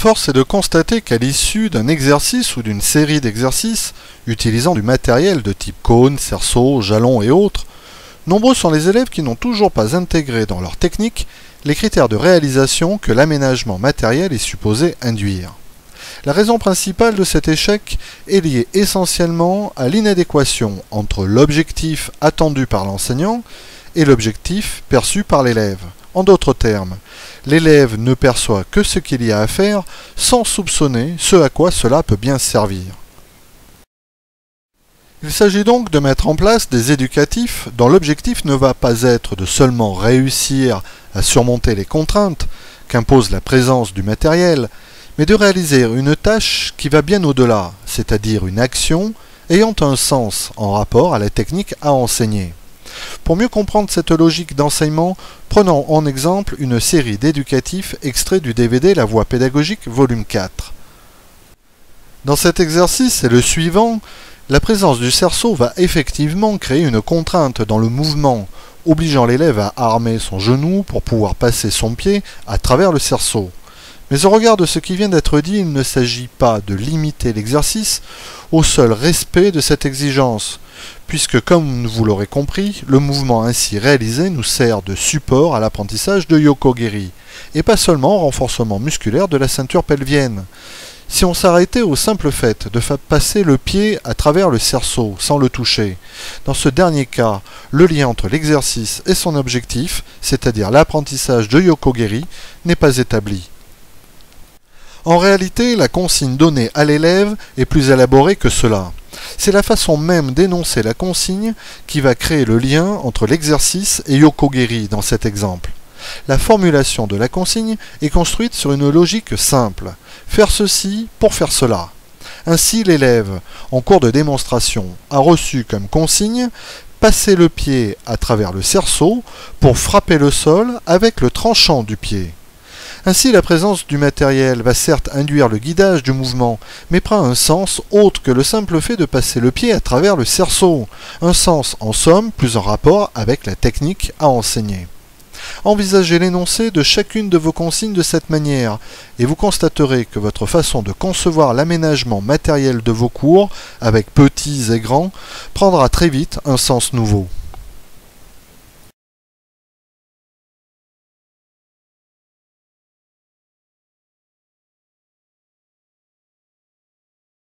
Force est de constater qu'à l'issue d'un exercice ou d'une série d'exercices, utilisant du matériel de type cône, cerceau, jalon et autres, nombreux sont les élèves qui n'ont toujours pas intégré dans leur technique les critères de réalisation que l'aménagement matériel est supposé induire. La raison principale de cet échec est liée essentiellement à l'inadéquation entre l'objectif attendu par l'enseignant et l'objectif perçu par l'élève. En d'autres termes, l'élève ne perçoit que ce qu'il y a à faire sans soupçonner ce à quoi cela peut bien servir. Il s'agit donc de mettre en place des éducatifs dont l'objectif ne va pas être de seulement réussir à surmonter les contraintes qu'impose la présence du matériel, mais de réaliser une tâche qui va bien au-delà, c'est-à-dire une action ayant un sens en rapport à la technique à enseigner. Pour mieux comprendre cette logique d'enseignement, prenons en exemple une série d'éducatifs extraits du DVD La Voie pédagogique, volume 4. Dans cet exercice et le suivant, la présence du cerceau va effectivement créer une contrainte dans le mouvement, obligeant l'élève à armer son genou pour pouvoir passer son pied à travers le cerceau. Mais au regard de ce qui vient d'être dit, il ne s'agit pas de limiter l'exercice au seul respect de cette exigence, puisque, comme vous l'aurez compris, le mouvement ainsi réalisé nous sert de support à l'apprentissage de Yoko-Geri, et pas seulement au renforcement musculaire de la ceinture pelvienne. Si on s'arrêtait au simple fait de faire passer le pied à travers le cerceau sans le toucher, dans ce dernier cas, le lien entre l'exercice et son objectif, c'est-à-dire l'apprentissage de Yoko-Geri, n'est pas établi. En réalité, la consigne donnée à l'élève est plus élaborée que cela. C'est la façon même d'énoncer la consigne qui va créer le lien entre l'exercice et Yoko-Geri dans cet exemple. La formulation de la consigne est construite sur une logique simple. Faire ceci pour faire cela. Ainsi, l'élève, en cours de démonstration, a reçu comme consigne passer le pied à travers le cerceau pour frapper le sol avec le tranchant du pied. Ainsi, la présence du matériel va certes induire le guidage du mouvement, mais prend un sens autre que le simple fait de passer le pied à travers le cerceau, un sens en somme plus en rapport avec la technique à enseigner. Envisagez l'énoncé de chacune de vos consignes de cette manière, et vous constaterez que votre façon de concevoir l'aménagement matériel de vos cours, avec petits et grands, prendra très vite un sens nouveau.